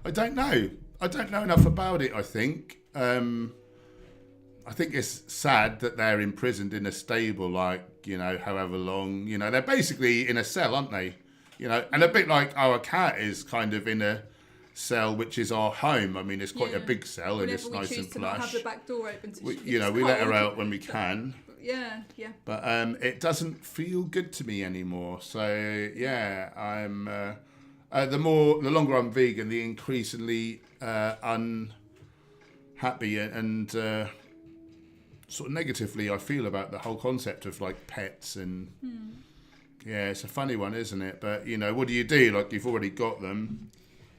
I don't know. I don't know enough about it, I think. I think it's sad that they're imprisoned in a stable, however long. They're basically in a cell, aren't they? And a bit like our cat is kind of in a cell, which is our home. I mean, it's quite a big cell and it's nice and plush. Have the back door open to we let her out when we can. Yeah. But it doesn't feel good to me anymore. So, I'm... the longer I'm vegan, the increasingly unhappy and sort of negatively I feel about the whole concept of like pets and it's a funny one, isn't it? But what do you do? Like you've already got them.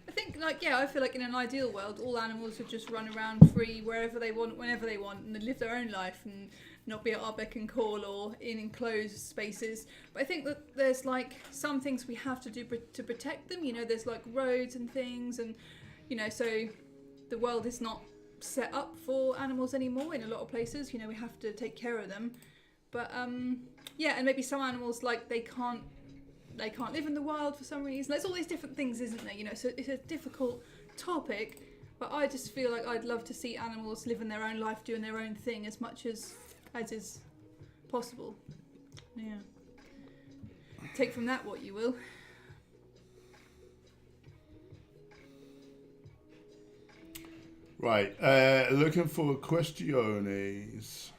I think I feel like in an ideal world, all animals would just run around free wherever they want, whenever they want, and they live their own life and not be at our beck and call or in enclosed spaces. But I think that there's some things we have to do to protect them. There's roads and things, and so the world is not set up for animals anymore in a lot of places. We have to take care of them. But and maybe some animals they can't live in the wild for some reason. There's all these different things, isn't there? So it's a difficult topic. But I just feel like I'd love to see animals living their own life, doing their own thing as much as is possible. Yeah. Take from that what you will. Right. Looking for questiones.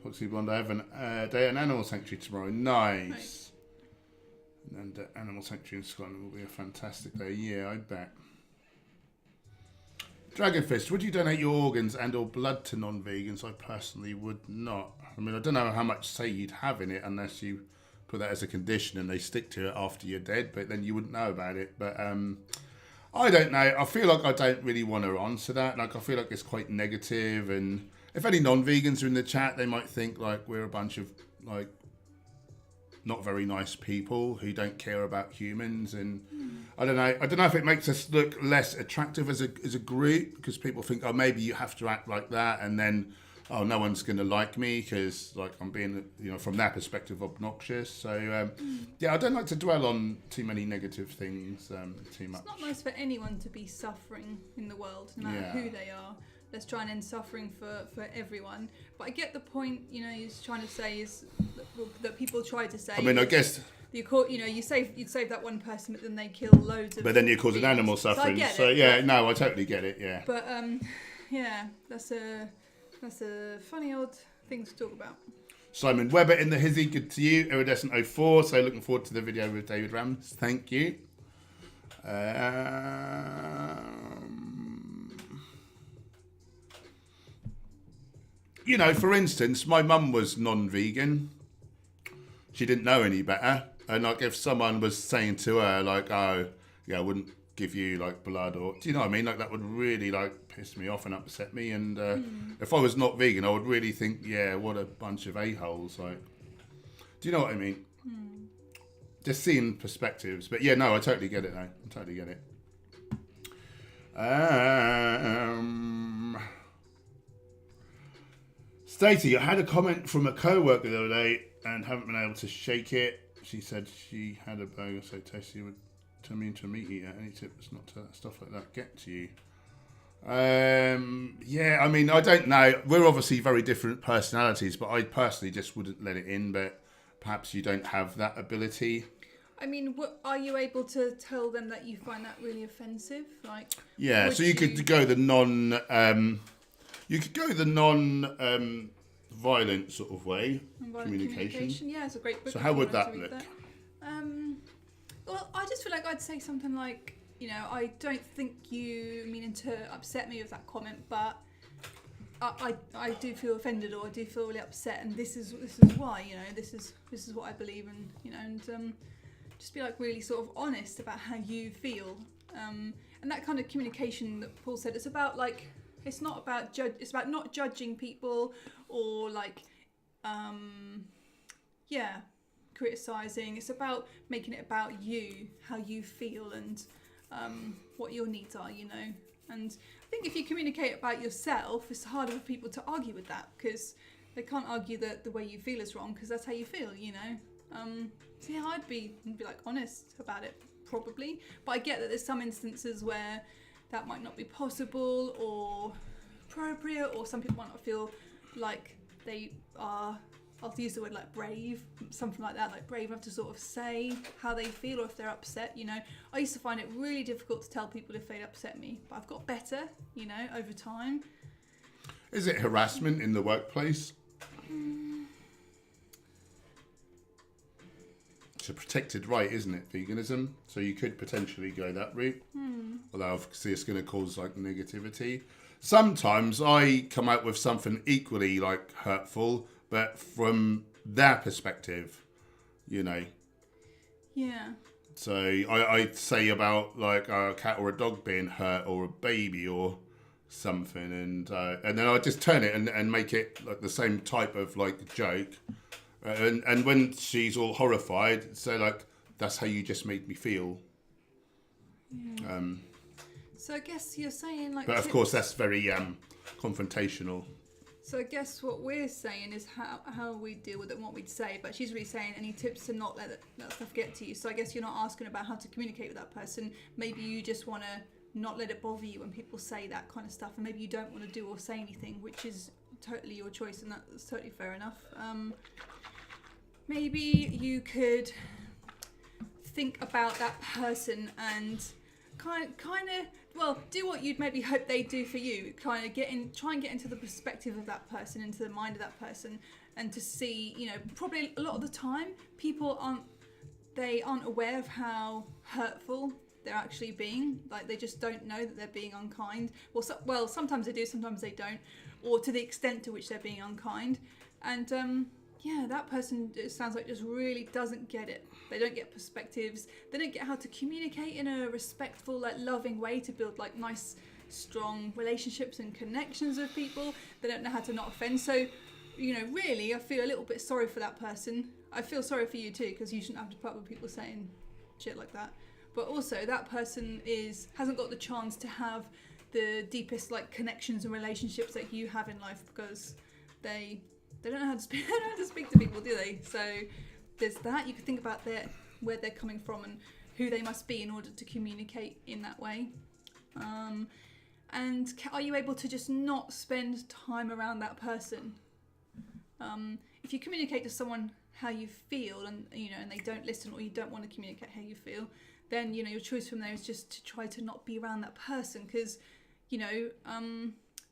Foxy Blonde, I have a day at an animal sanctuary tomorrow. Nice. And animal sanctuary in Scotland will be a fantastic day. Yeah, I bet. Dragonfist, would you donate your organs and or blood to non-vegans? I personally would not. I mean, I don't know how much say you'd have in it unless you put that as a condition and they stick to it after you're dead, but then you wouldn't know about it. But I don't know. I feel like I don't really want to answer that. I feel like it's quite negative, and if any non-vegans are in the chat, they might think we're a bunch of not very nice people who don't care about humans, and I don't know if it makes us look less attractive as a group, because people think, oh, maybe you have to act like that, and then no one's going to like me because I'm being from their perspective obnoxious. So I don't like to dwell on too many negative things too much. It's not nice for anyone to be suffering in the world, no matter who they are. Let's try and end suffering for everyone. But I get the point, he's trying to say is that people try to say. I mean, I guess you'd save that one person, but then they kill loads of. But then you're causing animal suffering. So yeah, no, I totally get it. Yeah. But yeah, that's a funny old thing to talk about. Simon Webber in the hizzy, good to you. Iridescent04, so looking forward to the video with David Rams. Thank you. You know, for instance, my mum was non-vegan. She didn't know any better. And like if someone was saying to her, like, oh, yeah, I wouldn't give you like blood, or do you know what I mean? Like that would really like piss me off and upset me. And if I was not vegan, I would really think, yeah, what a bunch of a-holes. Like, do you know what I mean? Just seeing perspectives. But yeah, no, I totally get it though. I totally get it. Stacey, I had a comment from a co-worker the other day and haven't been able to shake it. She said she had a burger so tasty would turn me into a meat eater. Any tips not to let stuff like that get to you? Yeah, I mean, I don't know. We're obviously very different personalities, but I personally just wouldn't let it in. But perhaps you don't have that ability. I mean, are you able to tell them that you find that really offensive? Like, yeah, so you could go the non. Violent sort of way. Communication. Yeah, it's a great book. So how would that look? Well, I just feel like I'd say something like, you know, I don't think you meaning to upset me with that comment, but I do feel offended, or I do feel really upset, and this is why, you know, this is what I believe in, you know, and just be like really sort of honest about how you feel, and that kind of communication that Paul said. It's about like. It's not about it's about not judging people or like, criticizing. It's about making it about you, how you feel, and what your needs are, you know. And I think if you communicate about yourself, it's harder for people to argue with that, because they can't argue that the way you feel is wrong, because that's how you feel, you know. So yeah, I'd be like honest about it, probably. But I get that there's some instances where that might not be possible or appropriate, or some people might not feel like they are, I'll use the word like brave, something like that, like brave enough to sort of say how they feel, or if they're upset, you know. I used to find it really difficult to tell people if they'd upset me, but I've got better, you know, over time. Is it harassment in the workplace? It's a protected right, isn't it, veganism? So you could potentially go that route. Although obviously it's going to cause like negativity. Sometimes I come out with something equally like hurtful, but from their perspective, you know. Yeah. So I say about like a cat or a dog being hurt, or a baby or something, and then I just turn it and make it like the same type of like joke. And when she's all horrified, so like, that's how you just made me feel. Yeah. So I guess you're saying like. But of course, that's very confrontational. So I guess what we're saying is how we deal with it and what we'd say. But she's really saying any tips to not let that stuff get to you. So I guess you're not asking about how to communicate with that person. Maybe you just want to not let it bother you when people say that kind of stuff, and maybe you don't want to do or say anything, which is totally your choice, and that's totally fair enough. Maybe you could think about that person and kind of, well, do what you'd maybe hope they'd do for you. Kind of try and get into the perspective of that person, into the mind of that person, and to see, you know, probably a lot of the time people aren't aware of how hurtful they're actually being. Like, they just don't know that they're being unkind. Well, sometimes they do, sometimes they don't, or to the extent to which they're being unkind. And yeah, that person, it sounds like, just really doesn't get it. They don't get perspectives. They don't get how to communicate in a respectful, like loving way to build like nice, strong relationships and connections with people. They don't know how to not offend. So, you know, really, I feel a little bit sorry for that person. I feel sorry for you too, because you shouldn't have to put up with people saying shit like that. But also, that person hasn't got the chance to have the deepest like connections and relationships that you have in life, because they don't know how to speak. They don't know how to speak to people, do they? So there's that. You could think about where they're coming from and who they must be in order to communicate in that way. And are you able to just not spend time around that person? If you communicate to someone how you feel, and and they don't listen, or you don't want to communicate how you feel, then your choice from there is just to try to not be around that person, because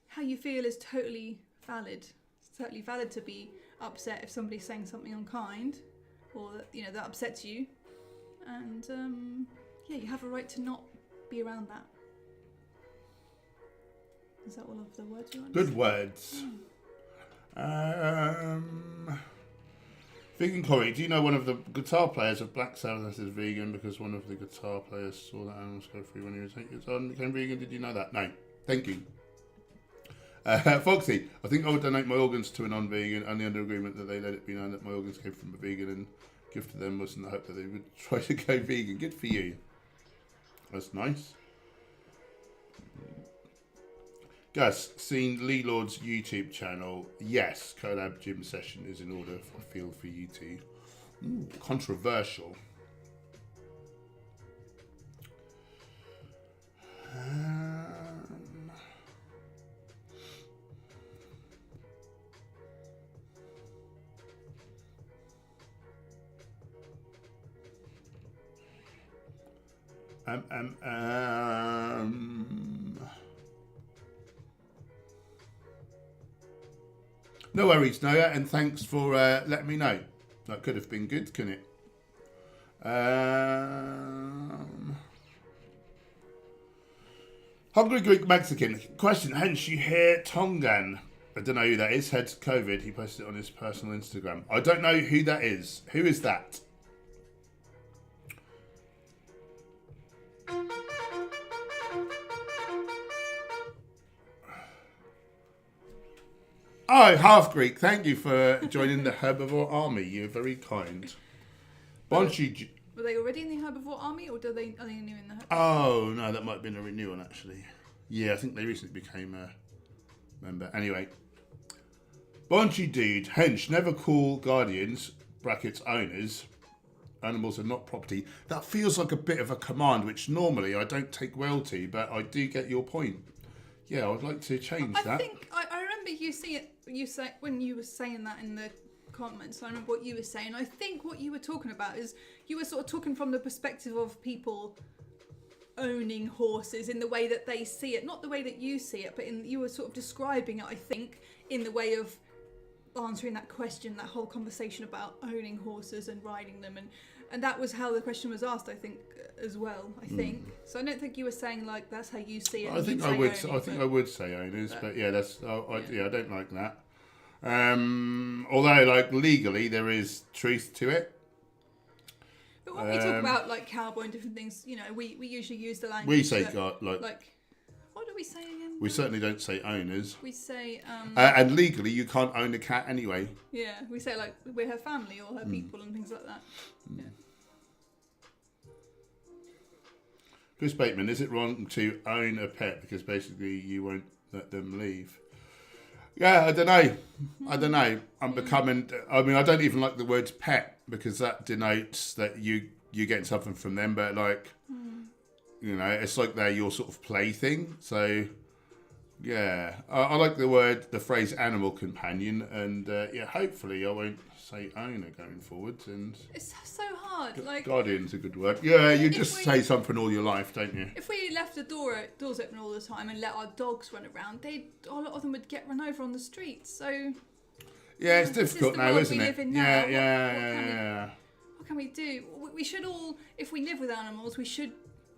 how you feel is totally valid. It's totally valid to be upset if somebody's saying something unkind, or that upsets you, and you have a right to not be around that. Is that all of the words you want? Good words. Vegan Corey, do you know one of the guitar players of Black Sabbath is vegan because one of the guitar players saw that animals go free when he was 8 years old and became vegan? Did you know that? No. Thank you. Foxy, I think I would donate my organs to a non-vegan, only under agreement that they let it be known that my organs came from a vegan, and gift to them was in the hope that they would try to go vegan. Good for you. That's nice. Gus, seen Lee Lord's YouTube channel? Yes, collab gym session is in order. I feel for you two. Ooh, controversial. No worries, Noah, and thanks for letting me know. That could have been good, couldn't it? Hungry Greek Mexican. Question, Hench, you hear Tongan? I don't know who that is. Head COVID. He posted it on his personal Instagram. I don't know who that is. Who is that? Oh, half Greek. Thank you for joining the herbivore army. You're very kind. Were they already in the herbivore army, or are they new in the herbivore? Oh, no, that might have been a renewal, actually. Yeah, I think they recently became a member. Anyway. Bonchy dude, Hench, never call guardians, brackets owners. Animals are not property. That feels like a bit of a command, which normally I don't take well to, but I do get your point. Yeah, I'd like to change that. I think I remember you say when you were saying that in the comments. I remember what you were saying. I think what you were talking about is you were sort of talking from the perspective of people owning horses in the way that they see it, not the way that you see it, but you were sort of describing it, I think, in the way of answering that question, that whole conversation about owning horses and riding them, and that was how the question was asked, I think, as well. I think so. I don't think you were saying like that's how you see it. I think I would say owners, but yeah, that's I don't like that. Although, like, legally there is truth to it. But when we talk about like cowboy and different things, we usually use the language. We say like what do we say again? We certainly don't say owners. We say and legally you can't own a cat anyway. Yeah, we say like we're her family or her people and things like that. Yeah. Chris Bateman, is it wrong to own a pet because basically you won't let them leave? Yeah, I don't know. I'm becoming. I mean, I don't even like the word pet because that denotes that you're getting something from them. But like, it's like they're your sort of plaything. So yeah, I like the phrase animal companion, and hopefully I won't say owner going forwards. And it's so hard. Like guardian's a good word. Yeah, you just say something all your life, don't you? If we left the doors open all the time and let our dogs run around, a lot of them would get run over on the streets. So yeah, it's difficult now, isn't it? Yeah. What can we do? We should all, if we live with animals, we should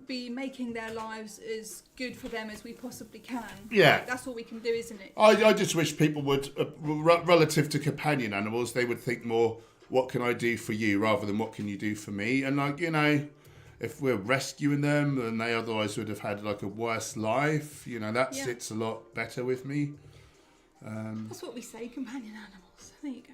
be making their lives as good for them as we possibly can. Yeah. Like, that's all we can do, isn't it? I just wish people would, relative to companion animals, they would think more, what can I do for you, rather than what can you do for me? And like, if we're rescuing them, then they otherwise would have had like a worse life. That sits a lot better with me. That's what we say, companion animals. There you go.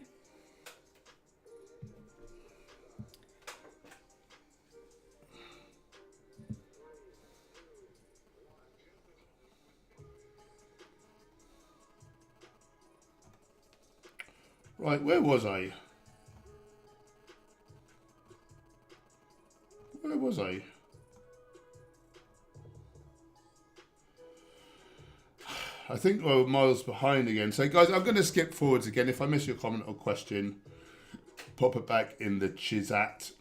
Right, where was I? I think we're miles behind again. So, guys, I'm going to skip forwards again. If I miss your comment or question, pop it back in the chat.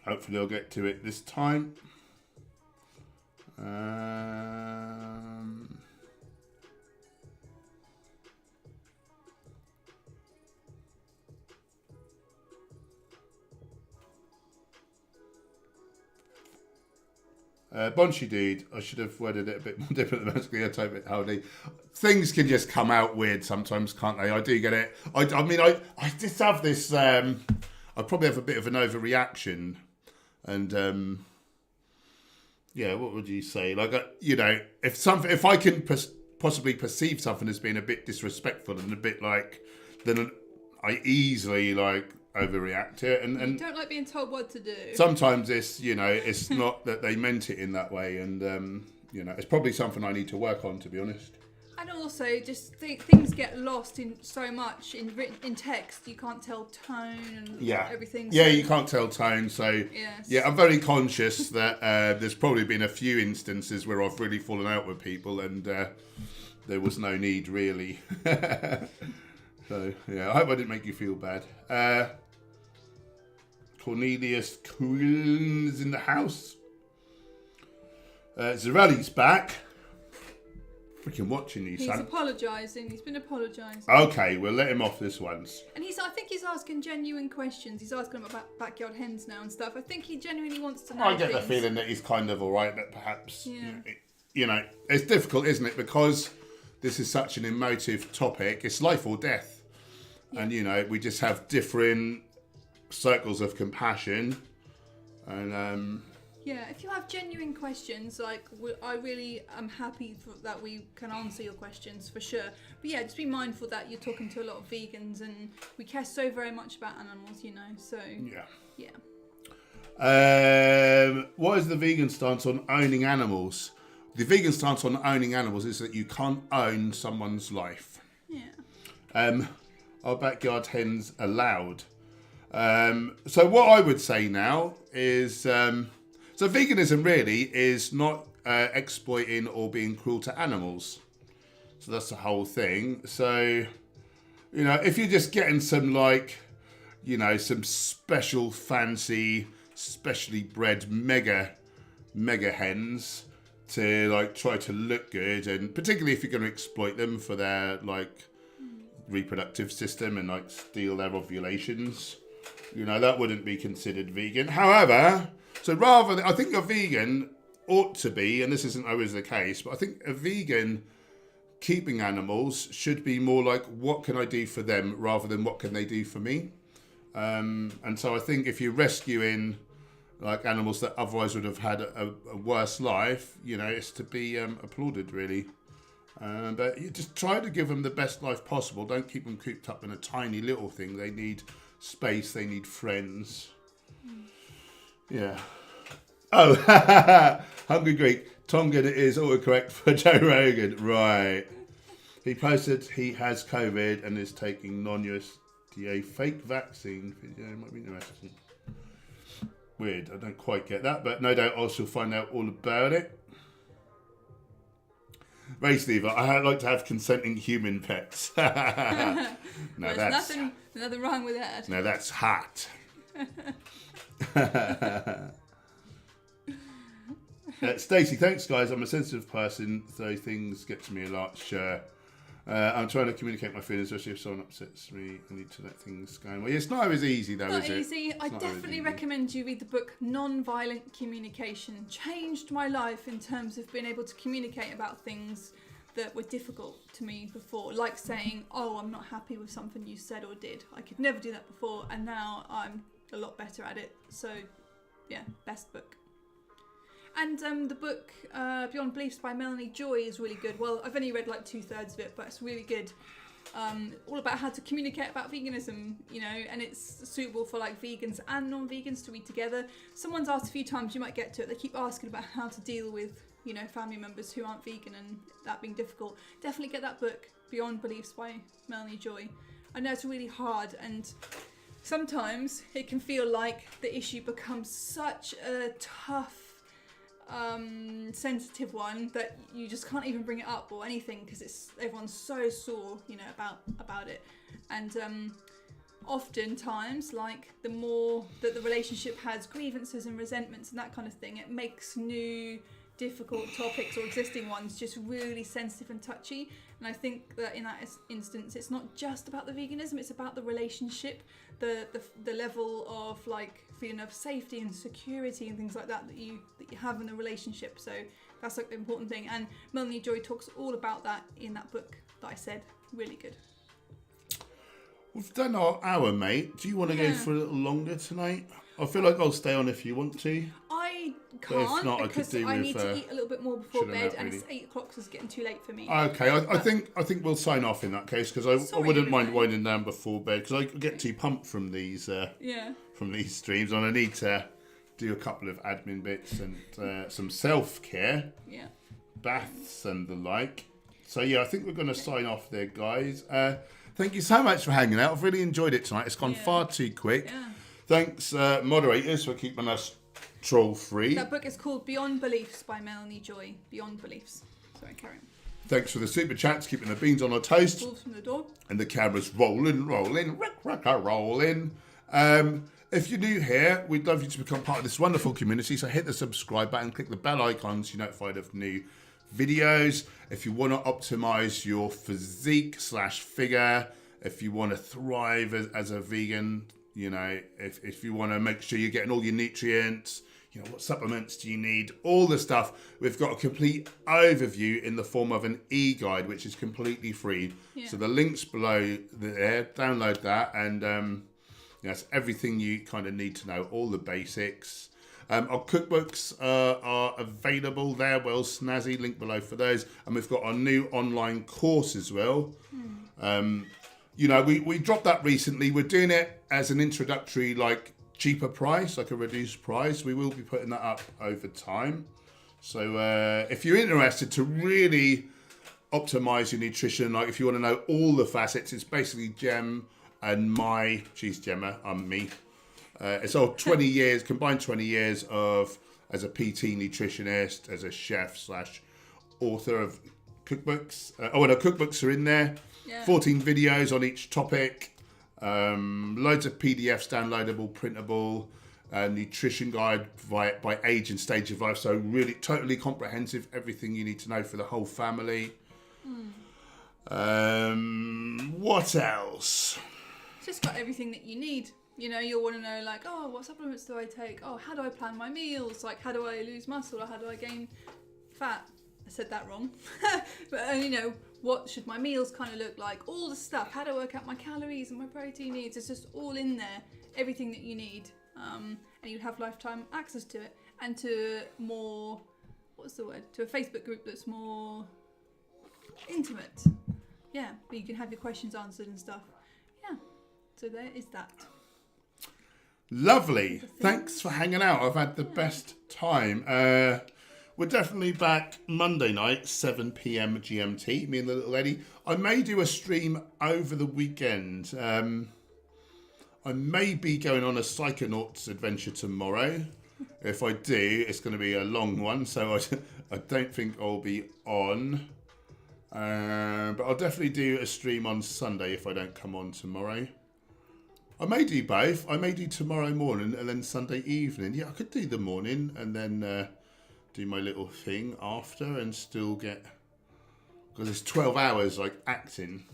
Hopefully I'll get to it this time. Bonchi dude, I should have worded it a bit more diplomatically. I type it howdy. Things can just come out weird sometimes, can't they? I do get it. I mean, I just have this. I probably have a bit of an overreaction, and yeah. What would you say? Like, if I can possibly perceive something as being a bit disrespectful and a bit like, then I easily overreact to it, and you don't like being told what to do. Sometimes it's not that they meant it in that way, and it's probably something I need to work on, to be honest. And also, just things get lost in so much in text. You can't tell tone and everything. Yeah, you can't tell tone. So yes. Yeah, I'm very conscious that there's probably been a few instances where I've really fallen out with people, and there was no need really. So yeah, I hope I didn't make you feel bad. Cornelius Quill's in the house. Zarelli's back. Freaking watching you, son. He's apologising. He's been apologising. Okay, we'll let him off this once. And I think he's asking genuine questions. He's asking about backyard hens now and stuff. I think he genuinely wants to know. I get the feeling that he's kind of alright, but perhaps, it's difficult, isn't it? Because this is such an emotive topic. It's life or death. Yeah. And, we just have different circles of compassion. And, yeah, if you have genuine questions, I really am happy that we can answer your questions for sure. But yeah, just be mindful that you're talking to a lot of vegans, and we care so very much about animals, So yeah. What is the vegan stance on owning animals? The vegan stance on owning animals is that you can't own someone's life. Yeah. Are backyard hens allowed? So what I would say now is. So veganism really is not exploiting or being cruel to animals. So that's the whole thing. So, if you're just getting some some special fancy, specially bred mega hens to try to look good, and particularly if you're going to exploit them for their reproductive system and steal their ovulations, that wouldn't be considered vegan. However, so I think a vegan ought to be, and this isn't always the case, but I think a vegan keeping animals should be more like, what can I do for them rather than what can they do for me? And so I think if you're rescuing animals that otherwise would have had a worse life, it's to be applauded really. But you just try to give them the best life possible. Don't keep them cooped up in a tiny little thing. They need space, they need friends. Yeah. Oh, Hungry Greek. Tongan is autocorrect for Joe Rogan. Right. He posted he has COVID and is taking non-USDA fake vaccine. Video might be interesting. Weird. I don't quite get that, but no doubt I shall find out all about it. Race Lever. I'd like to have consenting human pets. There's nothing wrong with that. No, that's hot. Stacey, thanks guys. I'm a sensitive person, so things get to me a lot. Sure. I'm trying to communicate my feelings, especially if someone upsets me. I need to let things go. Well, it's not always easy though, is it? Not easy. I definitely recommend you read the book Non-Violent Communication. Changed my life in terms of being able to communicate about things that were difficult to me before, like saying, "Oh, I'm not happy with something you said or did. I could never do that before, and now I'm a lot better at it." So, yeah, best book. And the book Beyond Beliefs by Melanie Joy is really good. Well, I've only read 2/3 of it, but it's really good. All about how to communicate about veganism, and it's suitable for vegans and non-vegans to read together. Someone's asked a few times, you might get to it, they keep asking about how to deal with family members who aren't vegan and that being difficult. Definitely get that book, Beyond Beliefs by Melanie Joy. I know it's really hard, and sometimes it can feel like the issue becomes such a tough sensitive one that you just can't even bring it up or anything because everyone's so sore, you know, about it. And oftentimes, like, the more that the relationship has grievances and resentments and that kind of thing, it makes new difficult topics or existing ones just really sensitive and touchy. And I think that in that instance, it's not just about the veganism, it's about the relationship, the level of, like, feeling of safety and security and things like that you have in the relationship. So that's, like, the important thing. And Melanie Joy talks all about that in that book that I said. Really good. We've done our hour, mate. Do you want to go for a little longer tonight? I feel like I'll stay on if you want to. I But if can't not, I because could do I with, need to eat a little bit more before chilling bed, out, and really. it's 8 o'clock, so it's getting too late for me. Okay, I think we'll sign off in that case because I Sorry, wouldn't mind everybody. winding down before bed because I get too pumped from these Yeah. from these streams, and I need to do a couple of admin bits and some self-care, Yeah. baths and the like. So yeah, I think we're going to sign off there, guys. Thank you so much for hanging out. I've really enjoyed it tonight. It's gone far too quick. Yeah. Thanks, moderators, for keeping us troll-free. That book is called Beyond Beliefs by Melanie Joy. Beyond Beliefs. Sorry, carry on. Thanks for the super chats, keeping the beans on our toast. Wolves from the door. And the camera's rolling. If you're new here, we'd love you to become part of this wonderful community. So hit the subscribe button, click the bell icon so you're notified of new videos. If you want to optimize your physique/figure, if you want to thrive as a vegan, you know, if you want to make sure you're getting all your nutrients, you know, what supplements do you need, all the stuff. We've got a complete overview in the form of an e-guide, which is completely free. Yeah. So the link's below there, download that, and that's everything you kind of need to know, all the basics. Our cookbooks are available there, well snazzy, link below for those. And we've got our new online course as well. You know, we dropped that recently. We're doing it as an introductory, like, cheaper price, like a reduced price. We will be putting that up over time. So if you're interested to really optimize your nutrition, like if you want to know all the facets, it's basically Gem and she's Gemma, I'm me. It's all 20 years, combined 20 years of as a PT nutritionist, as a chef/author of cookbooks. Cookbooks are in there. Yeah. 14 videos on each topic. Loads of PDFs downloadable, printable. Nutrition guide by age and stage of life. So really totally comprehensive. Everything you need to know for the whole family. What else? It's just got everything that you need. You know, you'll want to know, like, oh, what supplements do I take? Oh, how do I plan my meals? Like, how do I lose muscle or how do I gain fat? I said that wrong. But, you know, what should my meals kind of look like? All the stuff. How do I work out my calories and my protein needs? It's just all in there. Everything that you need. And you have lifetime access to it. And to more, to a Facebook group that's more intimate. Yeah, but you can have your questions answered and stuff. Yeah, so there is that. Lovely. Thanks for hanging out. I've had the best time. We're definitely back Monday night, 7 p.m. GMT, me and the little lady. I may do a stream over the weekend. I may be going on a Psychonauts adventure tomorrow. If I do, it's going to be a long one, so I don't think I'll be on. But I'll definitely do a stream on Sunday if I don't come on tomorrow. I may do both. I may do tomorrow morning and then Sunday evening. Yeah, I could do the morning and then do my little thing after and still get... Because it's 12 hours, like, acting.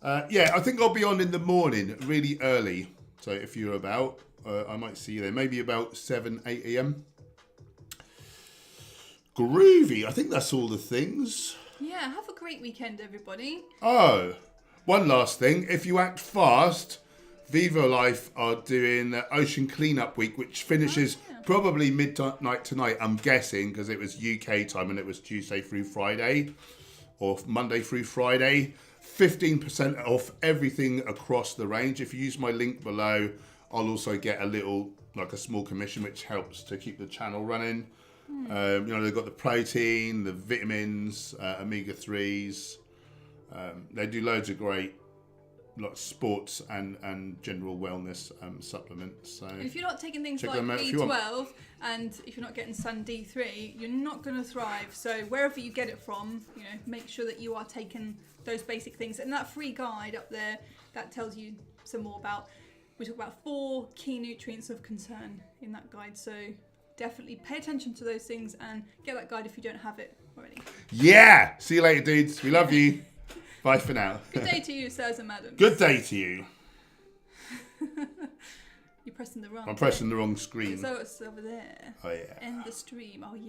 Yeah, I think I'll be on in the morning, really early. So if you're about, I might see you there. Maybe about 7, 8 a.m. Groovy. I think that's all the things. Yeah, have a great weekend, everybody. Oh, one last thing. If you act fast, Vivo Life are doing Ocean Cleanup Week, which finishes probably midnight tonight, I'm guessing, because it was UK time and it was Tuesday through Friday, or Monday through Friday. 15% off everything across the range. If you use my link below, I'll also get a little, like a small commission, which helps to keep the channel running. You know, they've got the protein, the vitamins, omega-3s. They do loads of great like sports and general wellness supplements. So And if you're not taking things check like them out if you want. B12 and if you're not getting sun D3, you're not going to thrive. So wherever you get it from, make sure that you are taking those basic things. And that free guide up there, that tells you some more about, we talk about 4 key nutrients of concern in that guide. So definitely pay attention to those things and get that guide if you don't have it already. Yeah. See you later, dudes. We love you. Bye for now. Good day to you, sirs and madams. Good day to you. You're pressing the wrong. I'm pressing the wrong screen. So it's over there. Oh yeah. End the stream. Oh yeah.